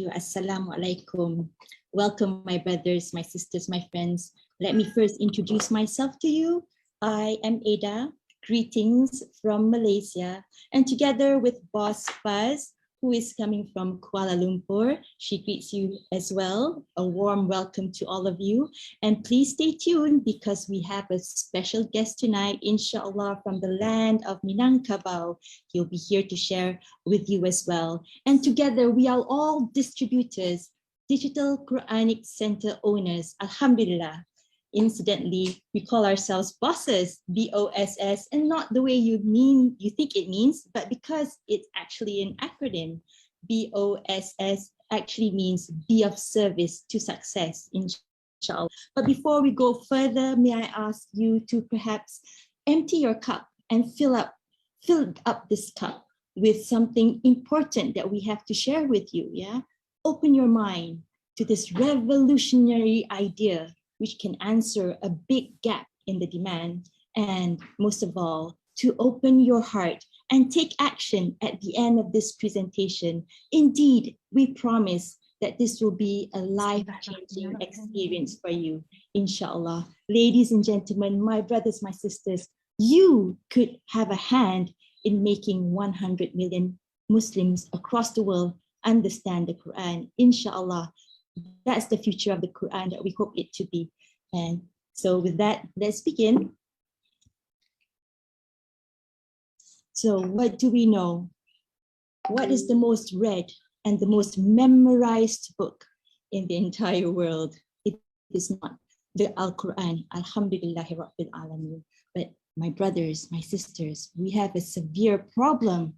Assalamu alaikum. Welcome, my brothers, my sisters, my friends. Let me first introduce myself to you. I am Ada. Greetings from Malaysia. And together with Boss Faz, who is coming from Kuala Lumpur, she greets you as well. A warm welcome to all of you. And please stay tuned because we have a special guest tonight, inshallah, from the land of Minangkabau. He'll be here to share with you as well. And together we are all distributors, digital Quranic center owners, alhamdulillah. Incidentally, we call ourselves bosses, B-O-S-S, and not the way you think it means, but because it's actually an acronym. B-O-S-S actually means be of service to success, inshallah. But before we go further, may I ask you to perhaps empty your cup and fill up this cup with something important that we have to share with you, yeah? Open your mind to this revolutionary idea which can answer a big gap in the demand, and most of all, to open your heart and take action at the end of this presentation. Indeed, we promise that this will be a life-changing experience for you, inshallah. Ladies and gentlemen, my brothers, my sisters, you could have a hand in making 100 million Muslims across the world understand the Quran, inshallah. That's the future of the Quran that we hope it to be. And so with that, let's begin. So what do we know? What is the most read and the most memorized book in the entire world? It is not the Al-Quran, alhamdulillahi rabbil alameen. But my brothers, my sisters, we have a severe problem.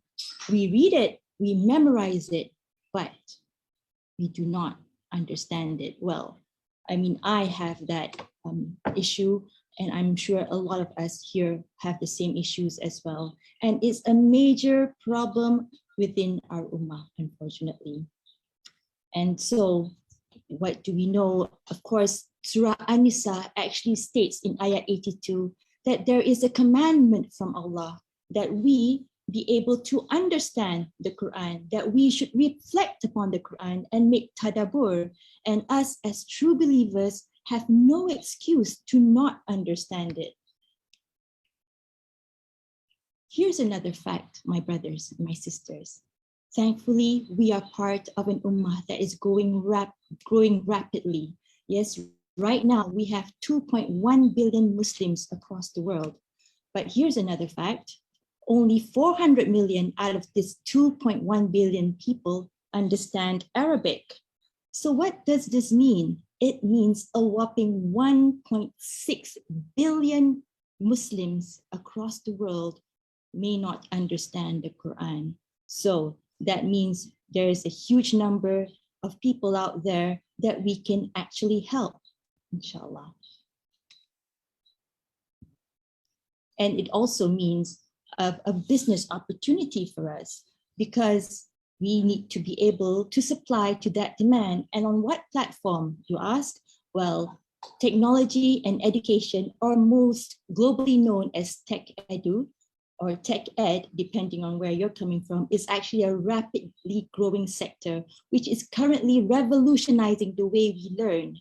We read it, we memorize it, but we do not understand it well. I mean, I have that issue, and I'm sure a lot of us here have the same issues as well. And it's a major problem within our ummah, unfortunately. And so what do we know? Of course, Surah An-Nisa actually states in Ayah 82 that there is a commandment from Allah that we be able to understand the Quran, that we should reflect upon the Quran and make tadabbur. And us as true believers have no excuse to not understand it. Here's another fact, my brothers and my sisters. Thankfully, we are part of an ummah that is growing rapidly. Yes, right now we have 2.1 billion Muslims across the world. But here's another fact. Only 400 million out of this 2.1 billion people understand Arabic. So what does this mean? It means a whopping 1.6 billion Muslims across the world may not understand the Quran. So that means there is a huge number of people out there that we can actually help, inshallah. And it also means a business opportunity for us, because we need to be able to supply to that demand. And on what platform, you ask? Well, technology and education are most globally known as tech edu or tech ed, depending on where you're coming from, is actually a rapidly growing sector, which is currently revolutionizing the way we learn.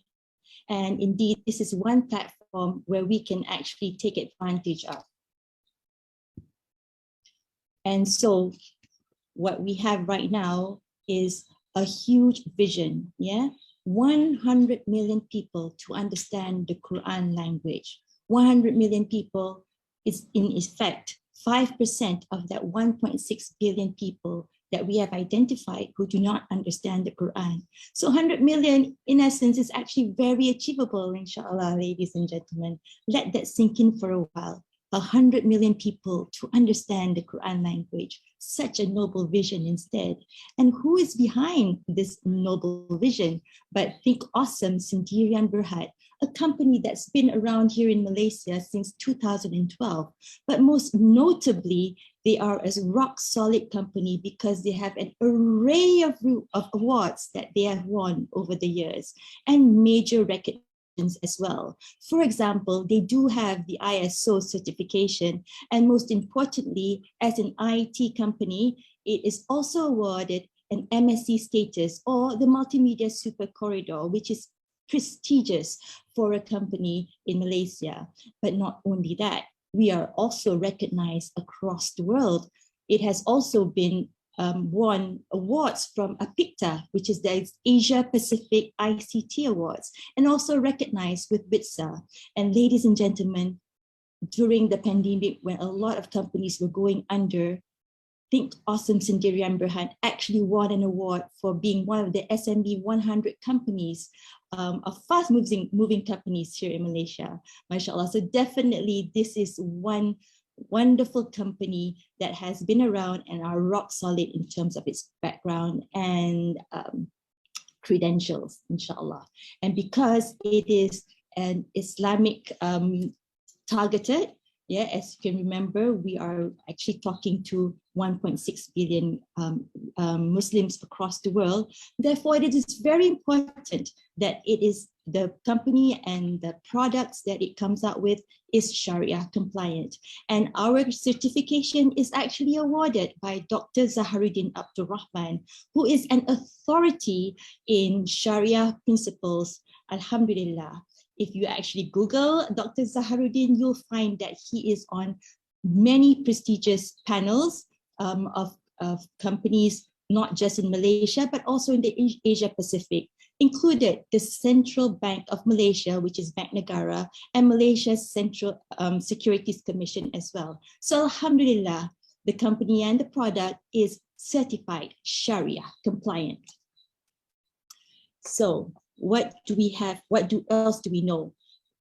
And indeed, this is one platform where we can actually take advantage of. And so what we have right now is a huge vision, yeah? 100 million people to understand the Quran language. 100 million people is in effect 5% of that 1.6 billion people that we have identified who do not understand the Quran. So 100 million, in essence, is actually very achievable, inshallah, ladies and gentlemen. Let that sink in for a while. 100 million people to understand the Quran language, such a noble vision instead. And who is behind this noble vision? But think awesome Sendirian Berhad, a company that's been around here in Malaysia since 2012. But most notably, they are a rock solid company because they have an array of awards that they have won over the years and major recognition as well. For example, they do have the ISO certification, and most importantly, as an IT company, it is also awarded an MSc status or the Multimedia Super Corridor, which is prestigious for a company in Malaysia. But not only that, we are also recognized across the world. It has also been won awards from APICTA, which is the Asia Pacific ICT Awards, and also recognized with BITSA. And ladies and gentlemen, during the pandemic, when a lot of companies were going under, Think Awesome Sendirian Berhad actually won an award for being one of the SME 100 companies of fast-moving companies here in Malaysia, mashallah. So definitely this is one wonderful company that has been around and are rock solid in terms of its background and credentials, inshallah. And because it is an Islamic targeted, yeah, as you can remember, we are actually talking to 1.6 billion Muslims across the world. Therefore, it is very important that it is the company and the products that it comes out with is Sharia compliant. And our certification is actually awarded by Dr. Zaharuddin Abdul Rahman, who is an authority in Sharia principles, alhamdulillah. If you actually Google Dr. Zaharuddin, you'll find that he is on many prestigious panels of companies, not just in Malaysia, but also in the Asia Pacific, included the Central Bank of Malaysia, which is Bank Negara, and Malaysia's Central Securities Commission as well. So alhamdulillah, the company and the product is certified Sharia compliant. So what do we have? What else do we know?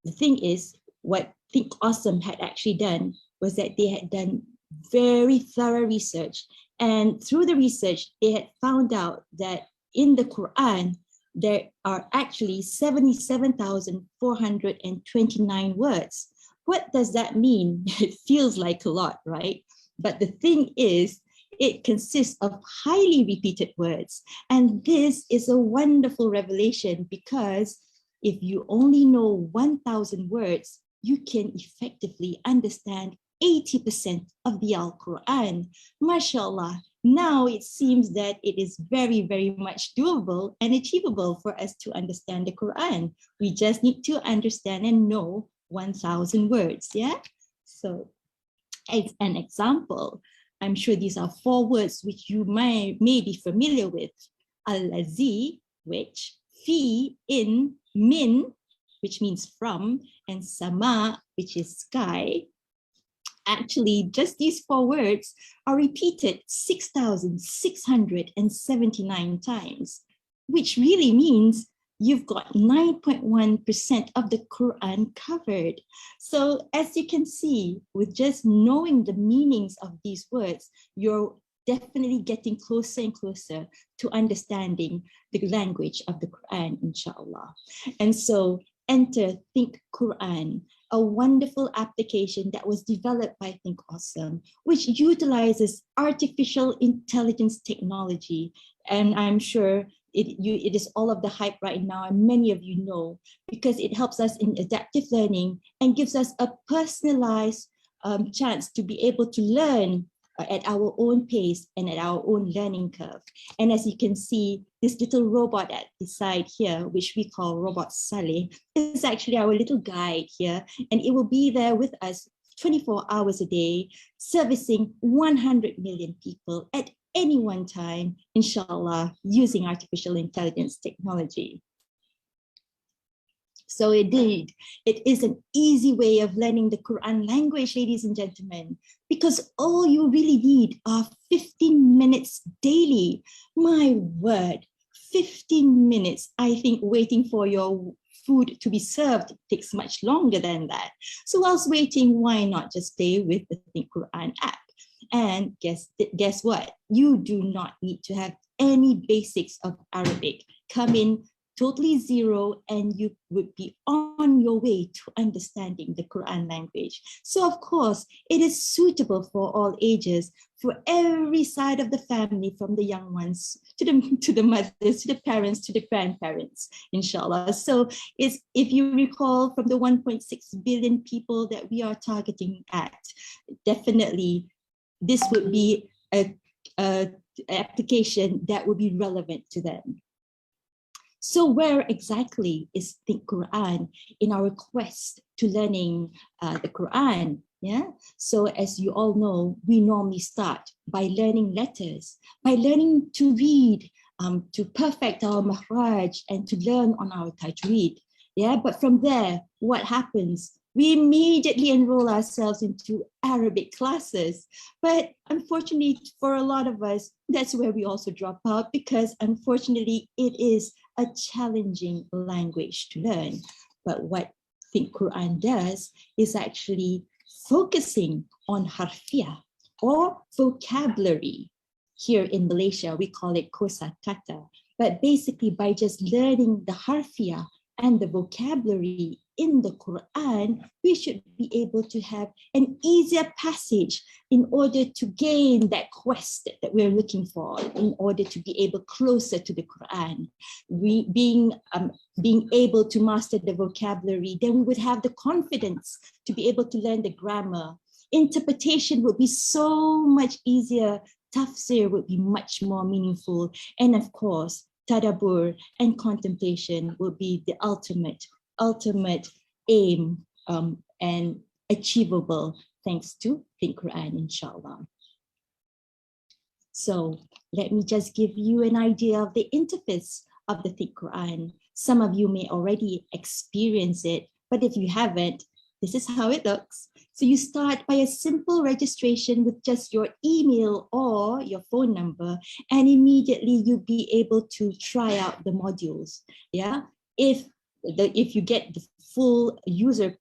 The thing is, what Think Awesome had actually done was that they had done very thorough research. And through the research, they had found out that in the Quran, there are actually 77,429 words. What does that mean? It feels like a lot, right? But the thing is, it consists of highly repeated words. And this is a wonderful revelation because if you only know 1,000 words, you can effectively understand 80% of the Al-Quran. MashaAllah. Now it seems that it is very, very much doable and achievable for us to understand the Quran. We just need to understand and know 1,000 words, yeah? So as an example, I'm sure these are 4 words which you may be familiar with. Al-lazi, which, fi, in, min, which means from, and sama, which is sky. Actually, just these 4 words are repeated 6,679 times, which really means you've got 9.1% of the Quran covered. So as you can see, with just knowing the meanings of these words, you're definitely getting closer and closer to understanding the language of the Quran, inshallah. And so enter Think Quran, a wonderful application that was developed by Think Awesome, which utilizes artificial intelligence technology. And I'm sure it is all of the hype right now, and many of you know, because it helps us in adaptive learning and gives us a personalized chance to be able to learn at our own pace and at our own learning curve. And as you can see, this little robot at the side here, which we call Robot Saleh, is actually our little guide here, and it will be there with us 24 hours a day, servicing 100 million people at any one time, inshallah, using artificial intelligence technology. So indeed, it is an easy way of learning the Quran language, ladies and gentlemen, because all you really need are 15 minutes daily. My word, 15 minutes. I think waiting for your food to be served takes much longer than that. So whilst waiting, why not just stay with the Think Quran app? And guess what? You do not need to have any basics of Arabic. Come in totally zero and you would be on your way to understanding the Quran language. So of course, it is suitable for all ages, for every side of the family, from the young ones to the mothers, to the parents, to the grandparents, inshallah. So if you recall, from the 1.6 billion people that we are targeting at, definitely this would be a application that would be relevant to them. So where exactly is the Quran in our quest to learning the Quran? Yeah. So as you all know, we normally start by learning letters, by learning to read, to perfect our makhraj and to learn on our tajweed. Yeah. But from there, what happens? We immediately enroll ourselves into Arabic classes. But unfortunately, for a lot of us, that's where we also drop out, because unfortunately, it is a challenging language to learn. But what the Quran does is actually focusing on harfiah or vocabulary. Here in Malaysia, we call it kosa kata. But basically, by just learning the harfiah and the vocabulary in the Quran, we should be able to have an easier passage in order to gain that quest that we're looking for, in order to be able closer to the Quran. Being able to master the vocabulary, then we would have the confidence to be able to learn the grammar. Interpretation would be so much easier. Tafsir would be much more meaningful. And of course, tadabbur and contemplation will be the ultimate aim and achievable thanks to the Quran, inshallah. So let me just give you an idea of the interface of the Quran. Some of you may already experience it, but if you haven't, this is how it looks. So you start by a simple registration with just your email or your phone number, and immediately you'll be able to try out the modules. Yeah, if you get the full user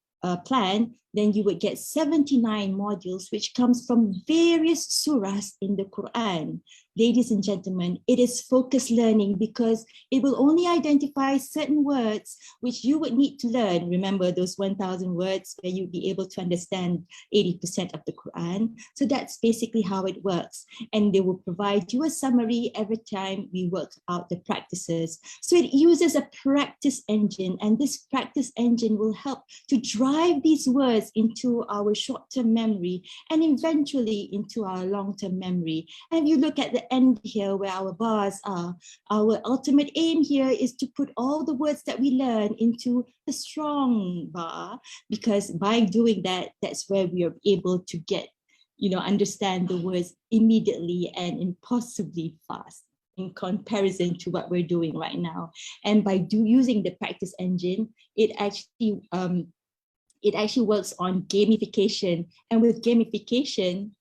plan, then you would get 79 modules, which comes from various surahs in the Quran. Ladies and gentlemen, it is focused learning because it will only identify certain words which you would need to learn. Remember those 1,000 words where you'd be able to understand 80% of the Quran. So that's basically how it works. And they will provide you a summary every time we work out the practices. So it uses a practice engine, and this practice engine will help to drive these words into our short-term memory and eventually into our long-term memory. And if you look at the end here where our bars are, our ultimate aim here is to put all the words that we learn into a strong bar, because by doing that, that's where we are able to get, understand the words immediately and impossibly fast in comparison to what we're doing right now. And by using the practice engine, it actually works on gamification. And with gamification,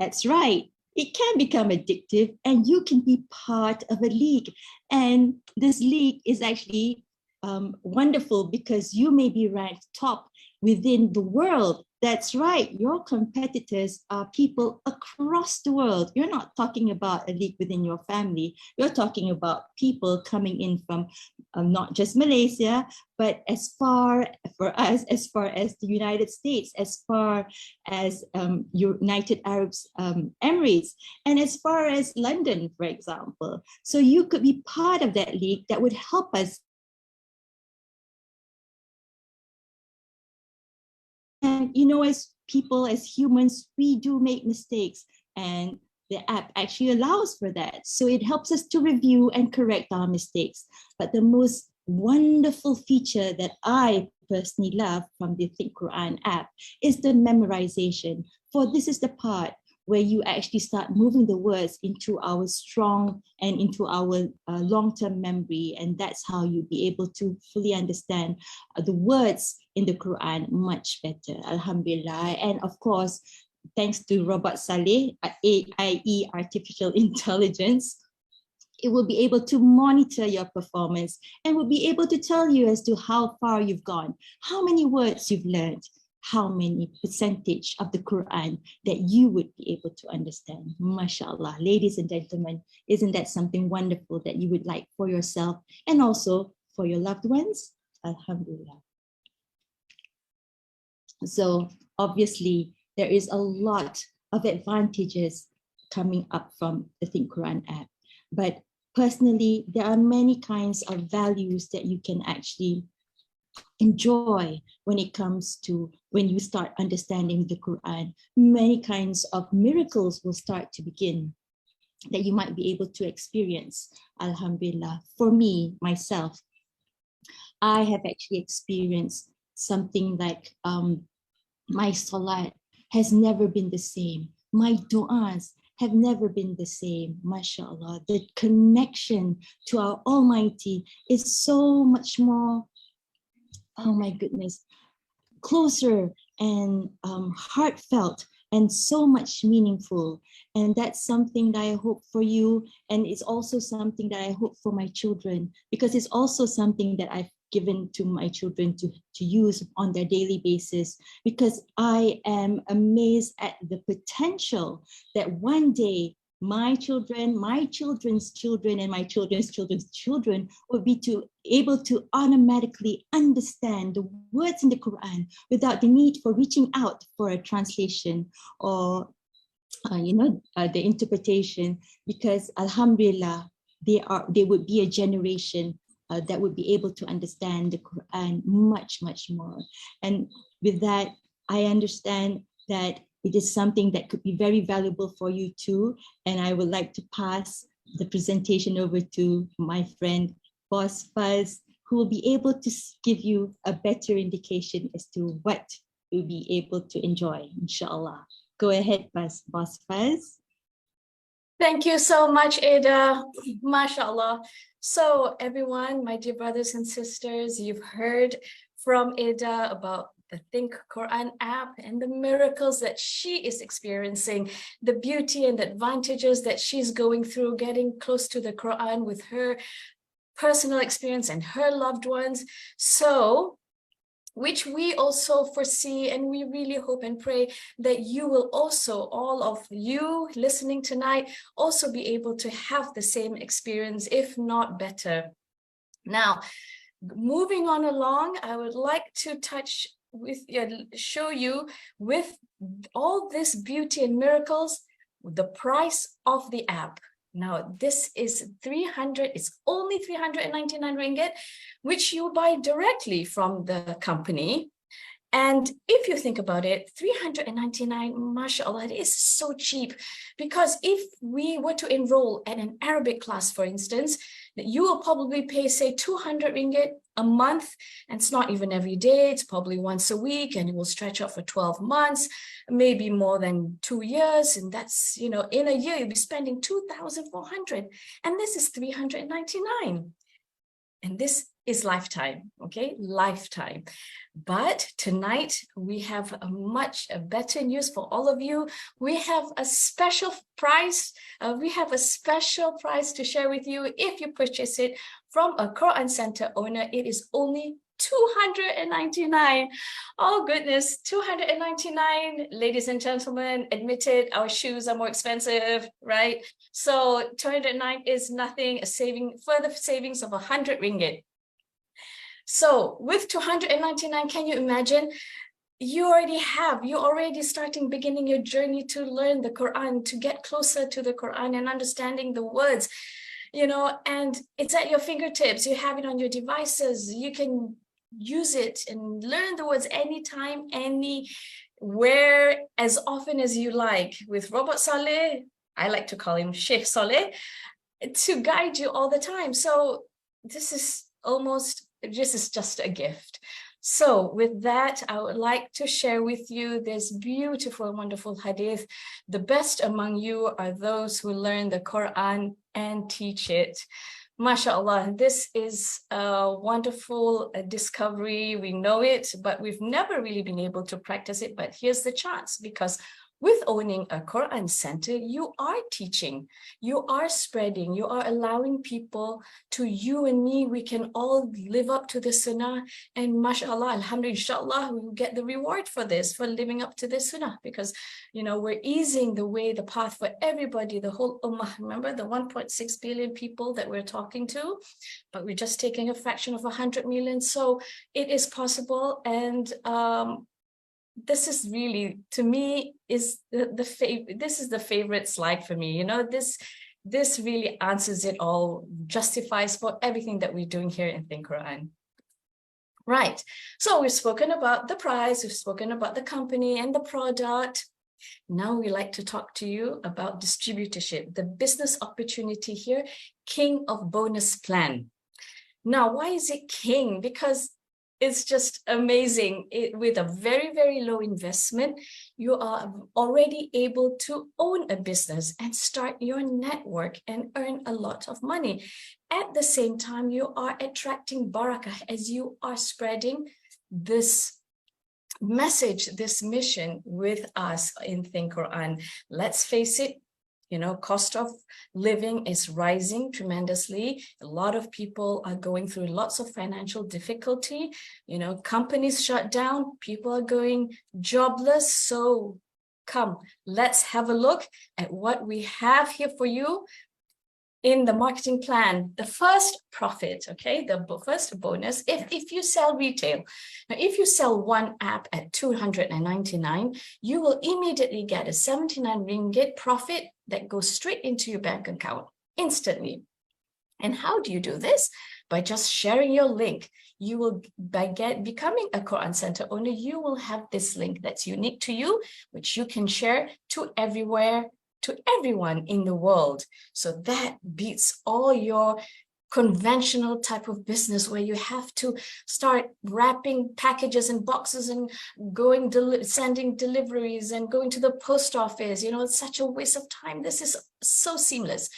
that's right, it can become addictive, and you can be part of a league. And this league is actually wonderful because you may be ranked top within the world. That's right, your competitors are people across the world. You're not talking about a league within your family. You're talking about people coming in from not just Malaysia, but as far as the United States, as far as United Arab Emirates, and as far as London, for example. So you could be part of that league that would help us. And as people, as humans, we do make mistakes, and the app actually allows for that. So it helps us to review and correct our mistakes. But the most wonderful feature that I personally love from the Think Quran app is the memorization. For this is the part where you actually start moving the words into our strong and into our long-term memory. And that's how you'll be able to fully understand the words in the Quran much better, alhamdulillah. And of course, thanks to Robot Saleh, i.e. artificial intelligence, it will be able to monitor your performance and will be able to tell you as to how far you've gone, how many words you've learned, how many percentage of the Quran that you would be able to understand. MashaAllah, ladies and gentlemen, isn't that something wonderful that you would like for yourself and also for your loved ones? Alhamdulillah. So obviously there is a lot of advantages coming up from the Think Quran app. But personally, there are many kinds of values that you can actually enjoy when it comes to when you start understanding the Quran. Many kinds of miracles will start to begin. that you might be able to experience. Alhamdulillah. For me, myself, I have actually experienced something like my salat has never been the same. My du'as have never been the same. MashaAllah. The connection to our Almighty is so much more, oh my goodness, closer and heartfelt and so much meaningful. And that's something that I hope for you. And it's also something that I hope for my children, because it's also something that I've given to my children to use on their daily basis, because I am amazed at the potential that one day my children, my children's children, and my children's children's children will be able to automatically understand the words in the Quran without the need for reaching out for a translation or the interpretation, because Alhamdulillah, they would be a generation that would be able to understand the Quran much, much more. And with that, I understand that it is something that could be very valuable for you too. And I would like to pass the presentation over to my friend, Boss Fuzz, who will be able to give you a better indication as to what you'll be able to enjoy, inshallah. Go ahead, Boss Fuzz. Thank you so much, Ada. MashaAllah. So everyone, my dear brothers and sisters, you've heard from Ada about the Think Quran app and the miracles that she is experiencing, the beauty and the advantages that she's going through, getting close to the Quran with her personal experience and her loved ones. So, which we also foresee, and we really hope and pray that you will also, all of you listening tonight, also be able to have the same experience, if not better. Now, moving on along, I would like to show you with all this beauty and miracles, the price of the app. Now, this is it's only 399 ringgit, which you buy directly from the company. And if you think about it, 399, mashallah, it is so cheap, because if we were to enroll at an Arabic class, for instance, you will probably pay, say, 200 ringgit a month, and it's not even every day, it's probably once a week, and it will stretch out for 12 months, maybe more than 2 years, and that's, in a year, you'll be spending 2,400, and this is 399. And this is lifetime, okay? Lifetime. But tonight, we have a much better news for all of you. We have a special price. To share with you. If you purchase it from a Quran Center owner, it is only 299. Oh goodness, 299. Ladies and gentlemen, admitted, our shoes are more expensive, right? So 209 is nothing, further savings of 100 ringgit. So with 299, can you imagine? You're already beginning your journey to learn the Quran, to get closer to the Quran and understanding the words, and it's at your fingertips. You have it on your devices. You can use it and learn the words anytime, anywhere, as often as you like. With Robot Saleh, I like to call him Sheikh Saleh, to guide you all the time. So this is just a gift. So with that, I would like to share with you this beautiful and wonderful hadith. The best among you are those who learn the Quran and teach it. MashaAllah, this is a wonderful discovery. We know it, but we've never really been able to practice it. But here's the chance, because with owning a Quran center, you are teaching, you are spreading, you are allowing people to, you and me, we can all live up to the sunnah, and mashallah, alhamdulillah, inshallah, we will get the reward for this, for living up to the sunnah, because, we're easing the path for everybody, the whole ummah. Remember the 1.6 billion people that we're talking to, but we're just taking a fraction of 100 million. So it is possible. And this is really, to me, is this is the favorite slide for me. This really answers it all, justifies for everything that we're doing here in Think Quran. Right. So we've spoken about the price, we've spoken about the company and the product. Now we like to talk to you about distributorship, the business opportunity here, king of bonus plan. Now, why is it king? Because it's just amazing. With a very, very low investment, you are already able to own a business and start your network and earn a lot of money. At the same time, you are attracting barakah as you are spreading this message, this mission with us in Think Quran. Let's face it, you know, cost of living is rising tremendously. A lot of people are going through lots of financial difficulty. You know, companies shut down, people are going jobless. So come, let's have a look at what we have here for you in the marketing plan. The first profit, okay, the first bonus, if you sell retail. Now, if you sell one app at 299, you will immediately get a 79 ringgit profit that goes straight into your bank account instantly. And how do you do this? By just sharing your link. You will, becoming a Quran Center owner, you will have this link that's unique to you, which you can share to everywhere, to everyone in the world. So that beats all your conventional type of business where you have to start wrapping packages and boxes and going, sending deliveries and going to the post office. You know, it's such a waste of time. This is so seamless.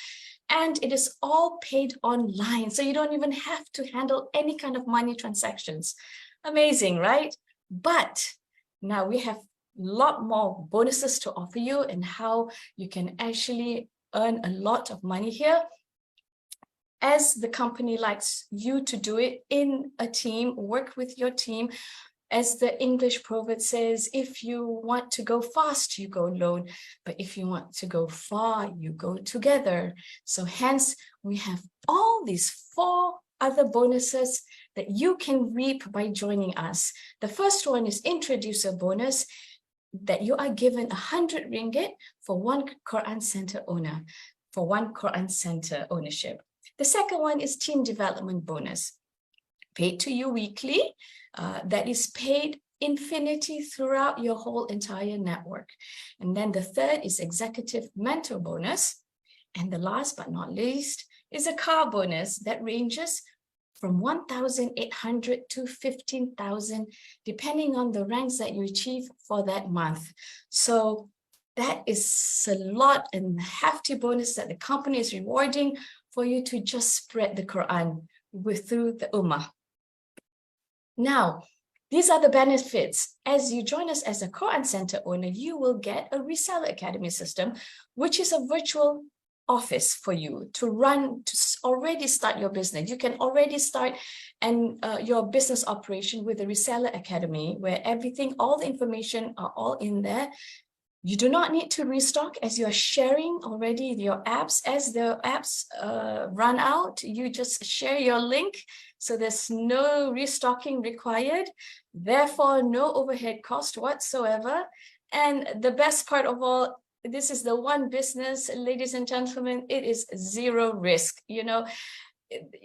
And it is all paid online. So you don't even have to handle any kind of money transactions. Amazing, right? But now we have lot more bonuses to offer you and how you can actually earn a lot of money here. As the company likes you to do it in a team, work with your team. As the English proverb says, if you want to go fast, you go alone. But if you want to go far, you go together. So hence, we have all these 4 other bonuses that you can reap by joining us. The first one is introducer bonus, that you are given 100 ringgit for one Quran Center owner, for one Quran Center ownership. The second one is team development bonus, paid to you weekly, that is paid infinity throughout your whole entire network. And then the third is executive mentor bonus. And the last but not least is a car bonus that ranges from 1,800 to 15,000, depending on the ranks that you achieve for that month. So that is a lot and hefty bonus that the company is rewarding for you to just spread the Quran through the Ummah. Now, these are the benefits. As you join us as a Quran Center owner, you will get a reseller academy system, which is a virtual office for you to run, to already start your business. You can already start your business operation with the reseller academy, where everything, all the information are all in there. You do not need to restock as you are sharing already your apps. As the apps run out, you just share your link. So there's no restocking required. Therefore, no overhead cost whatsoever. And the best part of all, this is the one business, ladies and gentlemen, it is zero risk. You know,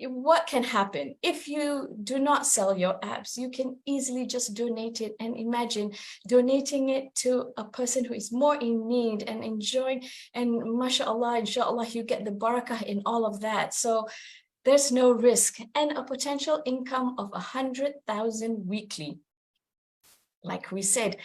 what can happen if you do not sell your apps? You can easily just donate it, and imagine donating it to a person who is more in need and enjoying, and mashallah, inshallah, you get the barakah in all of that. So there's no risk, and a potential income of 100,000 weekly. Like we said,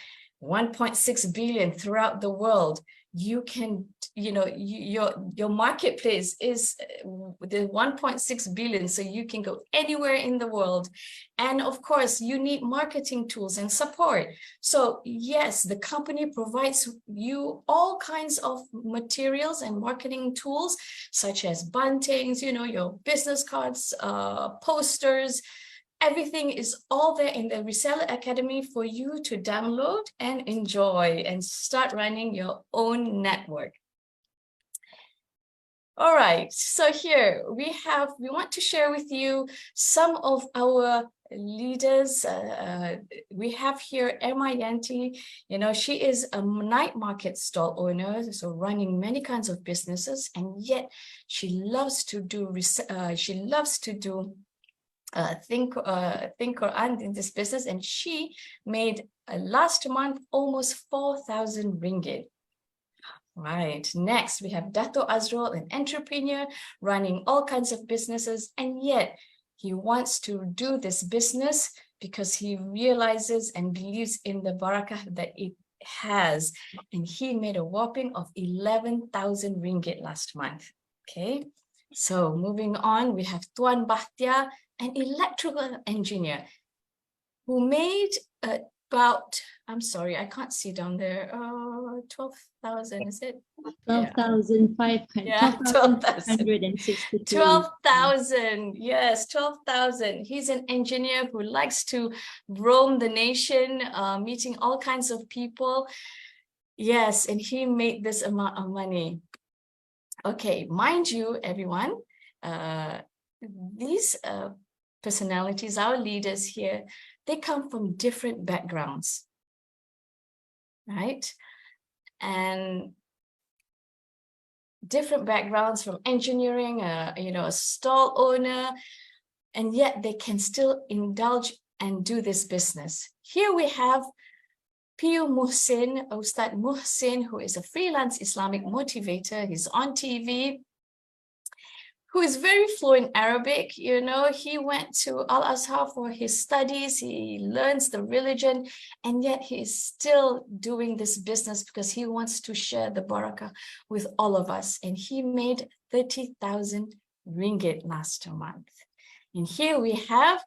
1.6 billion throughout the world. You can, you know, your marketplace is the 1.6 billion, so you can go anywhere in the world. And of course, you need marketing tools and support. So yes, the company provides you all kinds of materials and marketing tools, such as buntings, you know, your business cards, posters. Everything is all there in the Reseller Academy for you to download and enjoy and start running your own network. All right, so here we want to share with you some of our leaders. We have here Emma Yanti. You know, she is a night market stall owner, so running many kinds of businesses, and yet she loves to do think Quran in this business, and she made last month almost 4,000 ringgit. Right. Next, we have Dato Azrul, an entrepreneur running all kinds of businesses, and yet he wants to do this business because he realizes and believes in the barakah that it has, and he made a whopping of 11,000 ringgit last month. Okay. So moving on, we have Tuan Bahtia, an electrical engineer who made about, I'm sorry, I can't see down there, 12,000, is it? 12,500. Yeah, 12,562. 12,000, yes, 12,000. He's an engineer who likes to roam the nation, meeting all kinds of people. Yes, and he made this amount of money. Okay, mind you, everyone, these personalities, our leaders here, they come from different backgrounds, right? And different backgrounds, from engineering, a stall owner, and yet they can still indulge and do this business. Here we have Piyu Muhsin, Ustad Muhsin, who is a freelance Islamic motivator. He's on TV, who is very fluent in Arabic. He went to Al-Azhar for his studies. He learns the religion, and yet he's still doing this business because he wants to share the barakah with all of us. And he made 30,000 ringgit last month. And here we have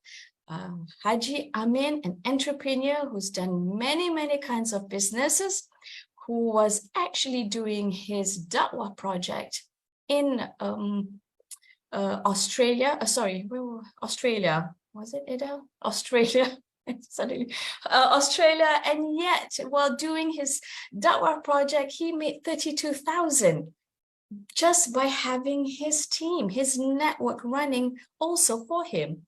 Haji Amin, an entrepreneur who's done many, many kinds of businesses, who was actually doing his da'wah project in Australia. Australia. Was it Ida? Australia. Suddenly, Australia. And yet, while doing his da'wah project, he made 32,000 just by having his team, his network running also for him.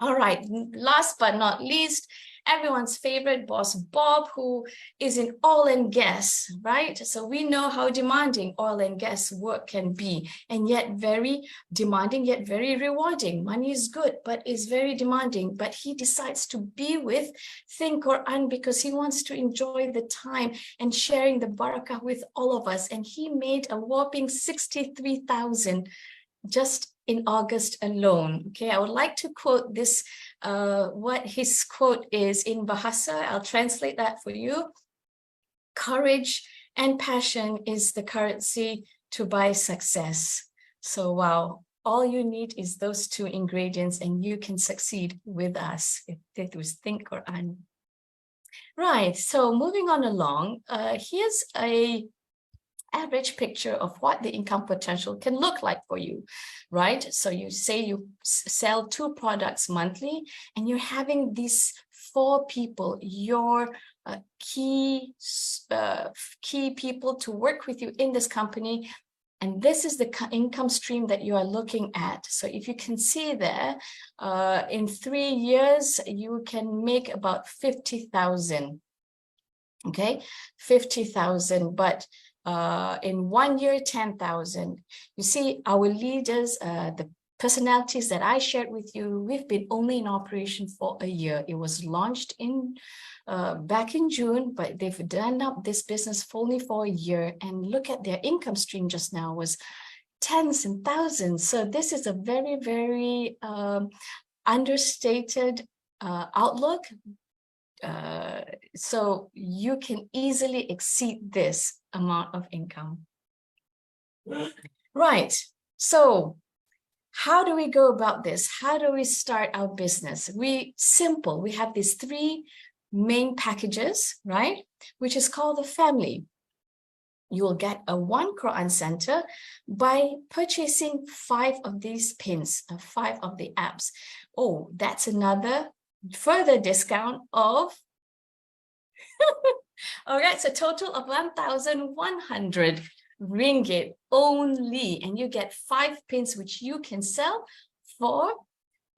All right, last but not least, everyone's favorite boss, Bob, who is in oil and gas, right? So we know how demanding oil and gas work can be, and yet very demanding, yet very rewarding. Money is good, but is very demanding. But he decides to be with Think Quran because he wants to enjoy the time and sharing the barakah with all of us. And he made a whopping 63,000 just in August alone. Okay, I would like to quote this, what his quote is in bahasa. I'll translate that for you. Courage and passion is the currency to buy success. So wow, all you need is those two ingredients and you can succeed with us. It was Think Quran. Right, so moving on along, here's a average picture of what the income potential can look like for you, right? So you say you sell 2 products monthly, and you're having these 4 people, your key people to work with you in this company. And this is the income stream that you are looking at. So if you can see there, in 3 years, you can make about 50,000. Okay, 50,000, but in 1 year, 10,000. You see, our leaders, the personalities that I shared with you, we've been only in operation for a year. It was launched in back in June, but they've done up this business only for a year. And look at their income stream just now was tens and thousands. So this is a very, very understated outlook. So you can easily exceed this amount of income. Right. So how do we go about this? How do we start our business? Simple. We have these 3 main packages, right? Which is called the family. You will get a 1 Quran center by purchasing 5 of these pins, 5 of the apps. Oh, that's another further discount of all right, so total of 1,100 ringgit only, and you get 5 pins which you can sell for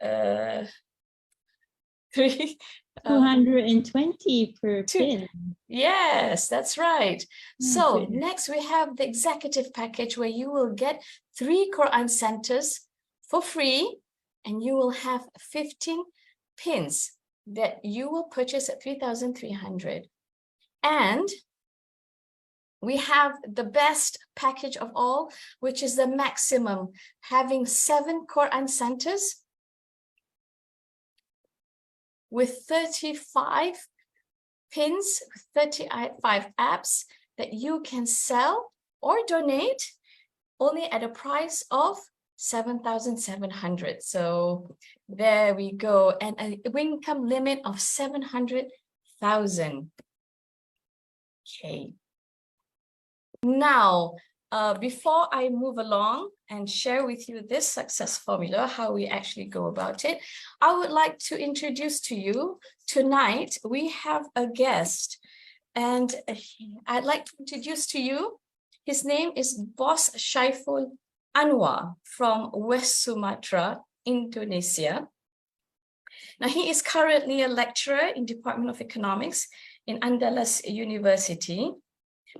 220 per pin. Yes, that's right. So next we have the executive package, where you will get 3 Quran centers for free, and you will have 15 pins that you will purchase at 3,300. And we have the best package of all, which is the maximum, having 7 Quran centers with 35 pins, 35 apps that you can sell or donate only at a price of 7,700. So there we go. And an income limit of 700,000. Okay. Now, before I move along and share with you this success formula, how we actually go about it, I would like to introduce to you, tonight we have a guest, and I'd like to introduce to you, his name is Boss Syaiful Anwar from West Sumatra, Indonesia. Now, he is currently a lecturer in Department of Economics in Andalas University.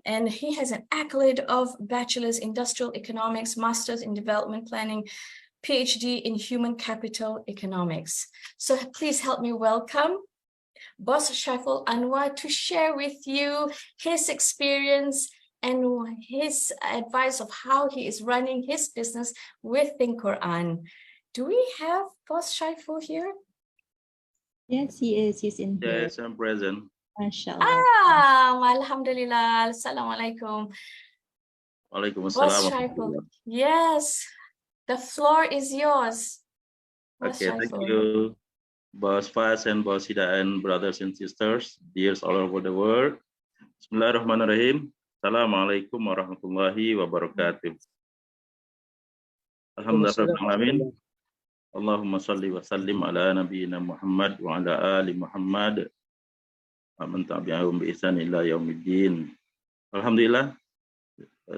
And he has an accolade of Bachelor's Industrial Economics, Master's in Development Planning, PhD in Human Capital Economics. So please help me welcome Boss Syaiful Anwar to share with you his experience and his advice of how he is running his business within Quran. Do we have Boss Syaiful here? Yes, he is. He's in here. Yes, I'm present. Mashallah. Alhamdulillah. Assalamualaikum. Waalaikumsalam. Boss Syaiful. Yes, the floor is yours. Boss Okay, thank Syaiful. you, Boss Fas and Boss Hida and brothers and sisters, dears all over the world. Bismillahirrahmanirrahim. Assalamualaikum warahmatullahi wabarakatuh. Alhamdulillah. Allahumma salli wa sallim ala nabiyyina Muhammad wa ala ali Muhammad. Man tabi'ahum bi ihsan ila yaumiddin. Alhamdulillah.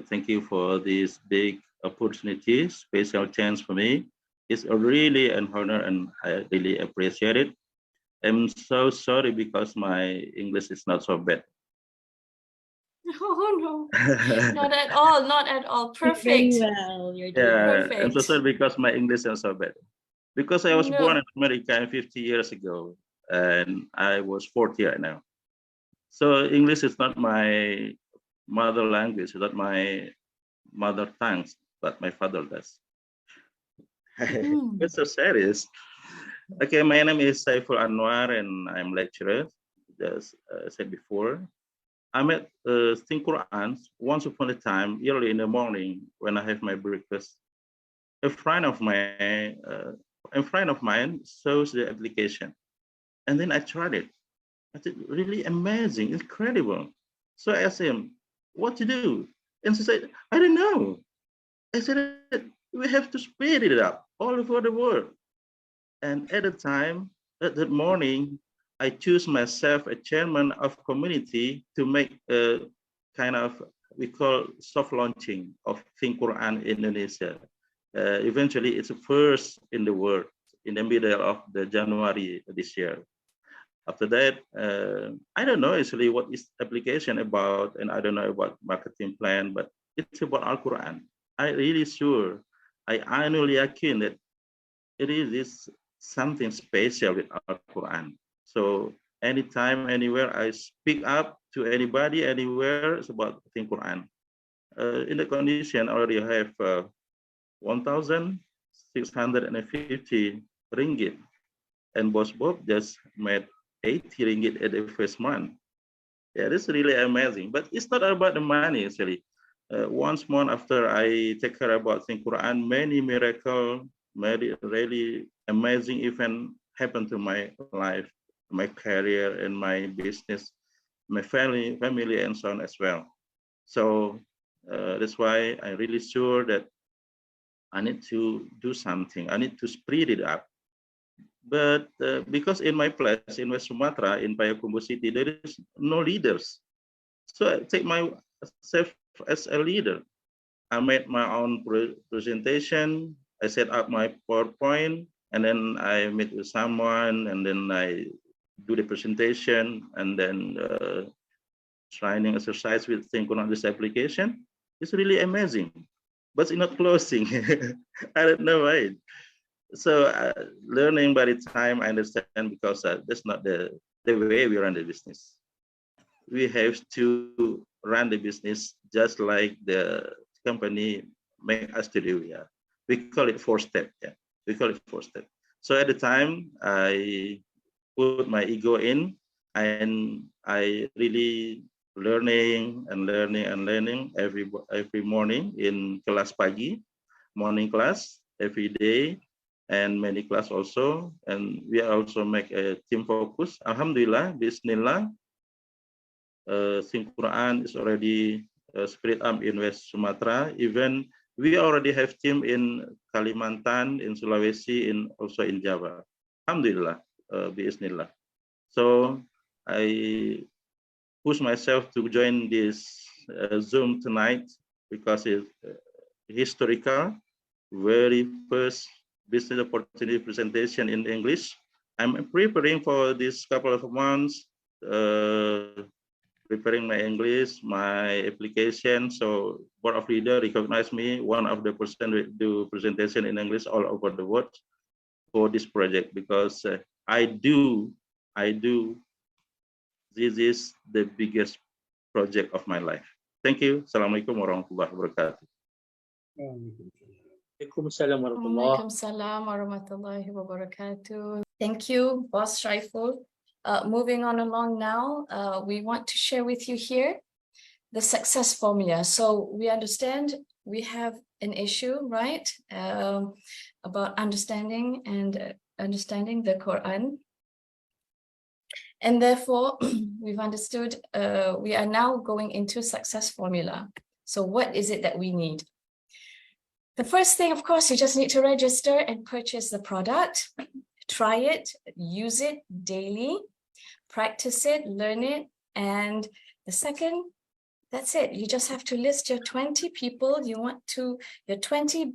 Thank you for this big opportunity, special chance for me. It's a really an honor and I really appreciate it. I'm so sorry because my English is not so bad. Oh no, not at all, not at all. You're doing Perfect. well. You're doing Yeah, perfect. I'm so sorry because my English is so bad. Because I was No. born in America 50 years ago and I was 40 right now. So English is not my mother language, not my mother tongue, but my father does. It's so serious. Okay, my name is Syaiful Anwar and I'm lecturer, as said before. I met Think Quran once upon a time, early in the morning when I have my breakfast. A friend of mine shows the application, and then I tried it. I said, really amazing, incredible. So I asked him, what to do? And he said, I don't know. I said, we have to speed it up all over the world. And at the time, that morning, I choose myself a chairman of community to make a kind of, we call soft launching of Think Quran Indonesia. Eventually, it's the first in the world in the middle of the January this year. After that, I don't know actually what is application about, and I don't know about marketing plan, but it's about Al-Quran. I really sure, I annually yakin that it is something special with Al-Quran. So anytime, anywhere I speak up to anybody, anywhere, it's about Think Quran. In the condition, I already have 1,650 ringgit, and Boss Bob just made 80 ringgit at the first month. Yeah, that's really amazing. But it's not about the money, actually. Once month after I take care about Think Quran, many miracle, many really amazing event happened to my life, my career and my business, my family and so on as well. So that's why I'm really sure that I need to do something. I need to spread it up. But because in my place in West Sumatra, in Payakumbuh city, there is no leaders. So I take myself as a leader. I made my own presentation. I set up my PowerPoint, and then I meet with someone, and then I do the presentation, and then training exercise with Think on this application. It's really amazing, but it's not closing. I don't know why. So learning by the time I understand, because that's not the way we run the business. We have to run the business just like the company make us to do. Yeah, we call it 4-step. Yeah, we call it 4-step. So at the time I put my ego in, and I really learning every morning in kelas pagi, morning class every day, and many class also. And we also make a team focus. Alhamdulillah, Bismillah. Quran is already spread up in West Sumatra. Even we already have team in Kalimantan, in Sulawesi, also in Java. Alhamdulillah, Bismillah. So I push myself to join this Zoom tonight because it's historical, very first business opportunity presentation in English. I'm preparing for this couple of months, preparing my English, my application. So board of leader recognized me, one of the person who do presentation in English all over the world for this project, because I do. This is the biggest project of my life. Thank you. Assalamualaikum warahmatullahi wabarakatuh. Waalaikumsalam warahmatullahi wabarakatuh. Thank you, Boss Shaiful. Moving on along now, we want to share with you here the success formula. So we understand we have an issue, right, about understanding the Quran. And therefore, we've understood we are now going into success formula. So what is it that we need? The first thing, of course, you just need to register and purchase the product, try it, use it daily, practice it, learn it. And the second, that's it. You just have to list your 20 people your 20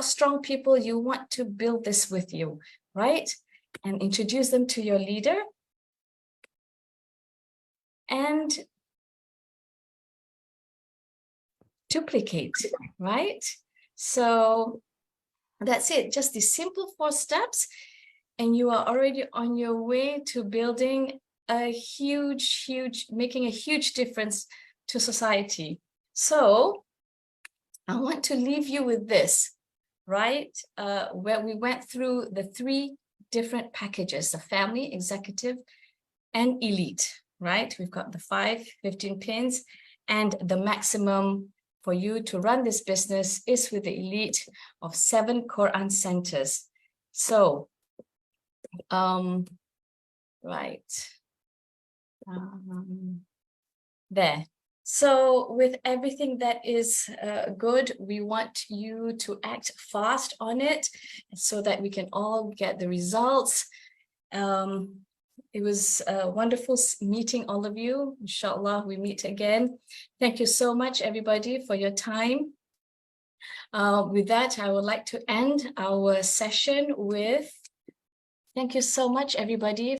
strong people you want to build this with you, right? And introduce them to your leader. And duplicate, right? So that's it, just these simple 4 steps, and you are already on your way to building a making a huge difference to society. So I want to leave you with this, right? Where we went through the 3 different packages, the family, executive, and elite. Right, we've got the 15 pins, and the maximum for you to run this business is with the elite of 7 Quran centers. So, right, there. So with everything that is good, we want you to act fast on it so that we can all get the results. It was wonderful meeting all of you. Inshallah, we meet again. Thank you so much, everybody, for your time. With that, I would like to end our session with, thank you so much, everybody.